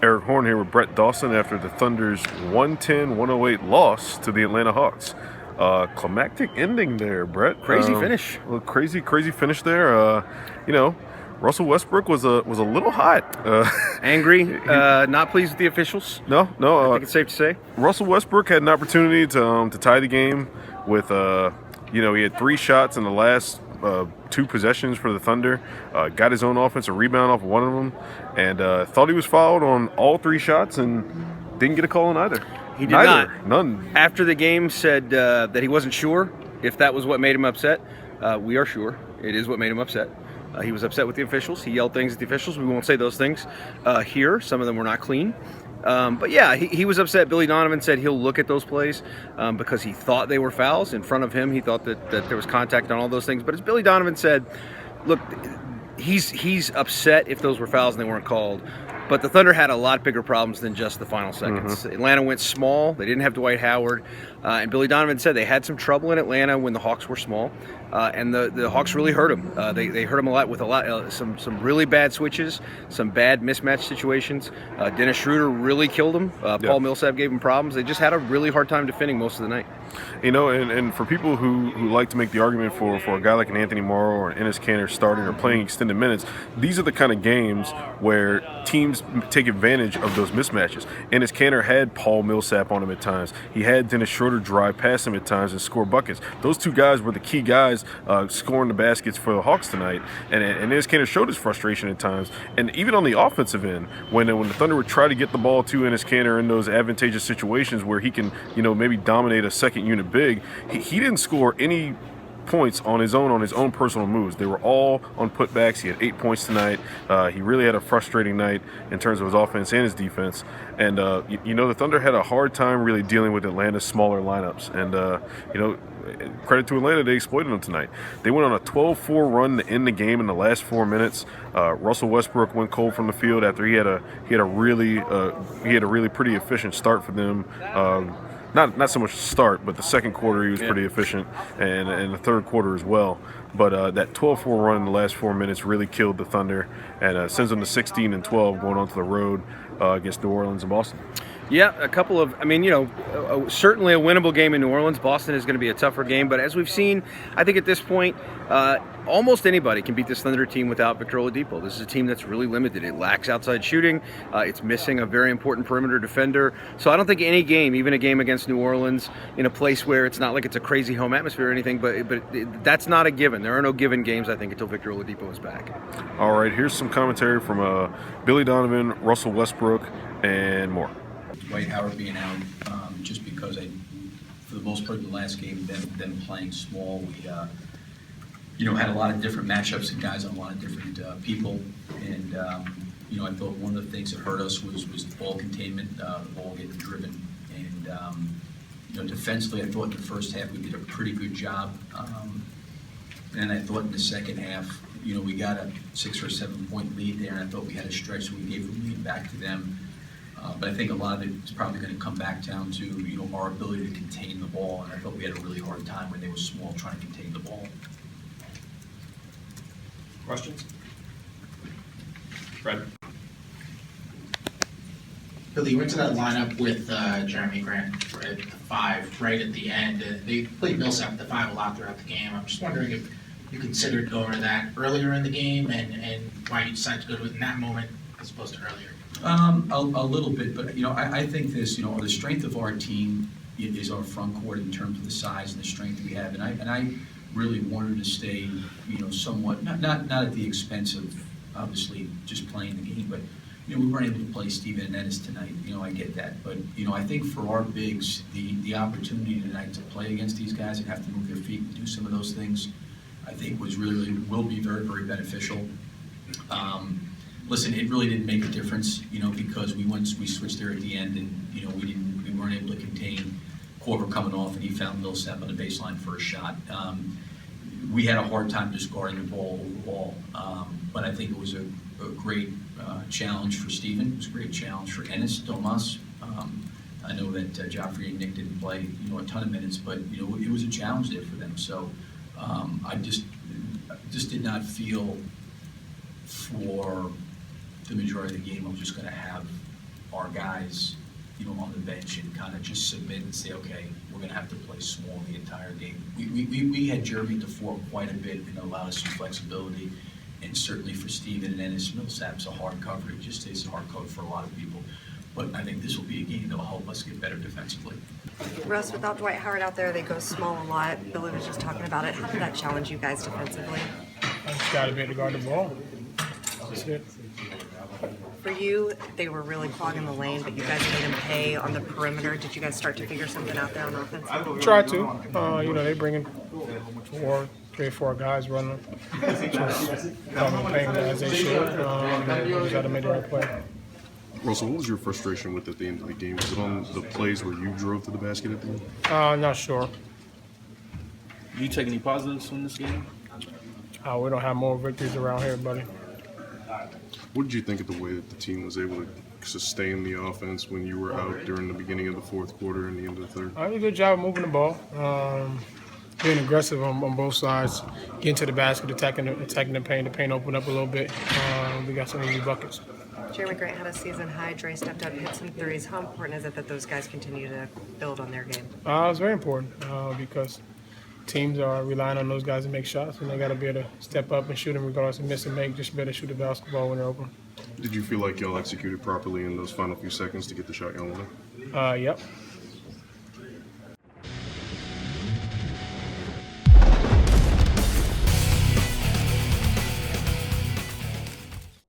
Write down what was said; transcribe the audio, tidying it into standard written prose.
Eric Horn here with Brett Dawson after the Thunder's 110-108 loss to the Atlanta Hawks. Climactic ending there, Brett. Crazy finish. A crazy finish there. Russell Westbrook was a little hot. Angry, not pleased with the officials. No. I think it's safe to say. Russell Westbrook had an opportunity to tie the game with, he had 3 shots in the last 2 possessions for the Thunder, got his own offensive rebound off one of them, and thought he was fouled on all 3 shots and didn't get a call on either. He did not. None. After the game said that he wasn't sure if that was what made him upset. We are sure it is what made him upset. He was upset with the officials. He yelled things at the officials. We won't say those things here. Some of them were not clean. But yeah, he was upset. Billy Donovan said he'll look at those plays because he thought they were fouls. In front of him, he thought that there was contact on all those things. But as Billy Donovan said, look, he's upset if those were fouls and they weren't called. But the Thunder had a lot bigger problems than just the final seconds. Mm-hmm. Atlanta went small. They didn't have Dwight Howard. And Billy Donovan said they had some trouble in Atlanta when the Hawks were small. And the Hawks really hurt him. They hurt him a lot with some really bad switches, some bad mismatch situations. Dennis Schroeder really killed him. Paul Millsap gave him problems. They just had a really hard time defending most of the night. And for people who like to make the argument for a guy like an Anthony Morrow or an Enes Kanter starting or playing extended minutes, these are the kind of games where teams take advantage of those mismatches. Enes Kanter had Paul Millsap on him at times. He had Dennis Schroeder drive past him at times and score buckets. Those 2 guys were the key guys scoring the baskets for the Hawks tonight. And Enes Kanter showed his frustration at times. And even on the offensive end, when the Thunder would try to get the ball to Enes Kanter in those advantageous situations where he can, maybe dominate a second unit big, he didn't score any points on his own personal moves. They were all on putbacks. He had 8 points tonight. He really had a frustrating night in terms of his offense and his defense. And the Thunder had a hard time really dealing with Atlanta's smaller lineups. And credit to Atlanta, they exploited them tonight. They went on a 12-4 run to end the game in the last 4 minutes. Russell Westbrook went cold from the field after he had a really pretty efficient start for them. Not so much start, but the second quarter he was pretty efficient, and the third quarter as well. But that 12-4 run in the last 4 minutes really killed the Thunder and sends them to 16-12 going onto the road against New Orleans and Boston. Yeah, certainly a winnable game in New Orleans. Boston is going to be a tougher game, but as we've seen, I think at this point, almost anybody can beat this Thunder team without Victor Oladipo. This is a team that's really limited. It lacks outside shooting. It's missing a very important perimeter defender. So I don't think any game, even a game against New Orleans, in a place where it's not like it's a crazy home atmosphere or anything, but that's not a given. There are no given games, I think, until Victor Oladipo is back. All right, here's some commentary from Billy Donovan, Russell Westbrook, and more. Dwight Howard being out, just because for the most part, the last game, them playing small, we, had a lot of different matchups and guys on a lot of different people, and I thought one of the things that hurt us was the ball containment, the ball getting driven, and defensively, I thought in the first half we did a pretty good job, and I thought in the second half, we got a 6 or 7 point lead there, and I thought we had a stretch, so we gave the lead back to them. But I think a lot of it is probably going to come back down to our ability to contain the ball, and I thought we had a really hard time when they were small trying to contain the ball. Questions? Fred? Billy, you went to that lineup with Jeremy Grant at the 5 right at the end. They played Millsap at the 5 a lot throughout the game. I'm just wondering if you considered going to that earlier in the game and why you decided to go to it in that moment as opposed to earlier. A little bit, but I think this, the strength of our team is our front court in terms of the size and the strength we have, and I really wanted to stay, somewhat not at the expense of obviously just playing the game, but we weren't able to play Steven and Ennis tonight. I get that, but I think for our bigs, the opportunity tonight to play against these guys and have to move their feet and do some of those things, I think will be very, very beneficial. Listen, it really didn't make a difference, because we switched there at the end, and we weren't able to contain Korver coming off, and he found Millsap on the baseline for a shot. We had a hard time just guarding the ball overall, but I think it was a great challenge for Steven. It was a great challenge for Ennis, Domas. I know that Joffrey and Nick didn't play a ton of minutes, but it was a challenge there for them. So I just did not feel for the majority of the game, I'm just going to have our guys, on the bench and kind of just submit and say, okay, we're going to have to play small the entire game. We had Jeremy at the 4 quite a bit and allowed us some flexibility, and certainly for Steven and Ennis, Millsap's a hard cover. It just is a hard cover for a lot of people. But I think this will be a game that will help us get better defensively. Russ, without Dwight Howard out there, they go small a lot. Billy was just talking about it. How did that challenge you guys defensively? I just got to be able to guard the ball. That's it. For you, they were really clogging the lane, but you guys made them pay on the perimeter. Did you guys start to figure something out there on offense? Try to. They bring in 3 or 4 guys running. Just probably paying as they should. Just got to make the right play. Russell, what was your frustration with at the end of the game? Was it on the plays where you drove to the basket at the end? Not sure. Do you take any positives from this game? We don't have more victories around here, buddy. What did you think of the way that the team was able to sustain the offense when you were out during the beginning of the fourth quarter and the end of the third? I did a good job of moving the ball, being aggressive on both sides, getting to the basket, attacking the paint. The paint opened up a little bit. We got some easy buckets. Jeremy Grant had a season high. Dre stepped up, hit some threes. How important is it that those guys continue to build on their game? It's very important because teams are relying on those guys to make shots, and they got to be able to step up and shoot them regardless of miss and make. Just better shoot the basketball when they're open. Did you feel like y'all executed properly in those final few seconds to get the shot y'all wanted? Yep.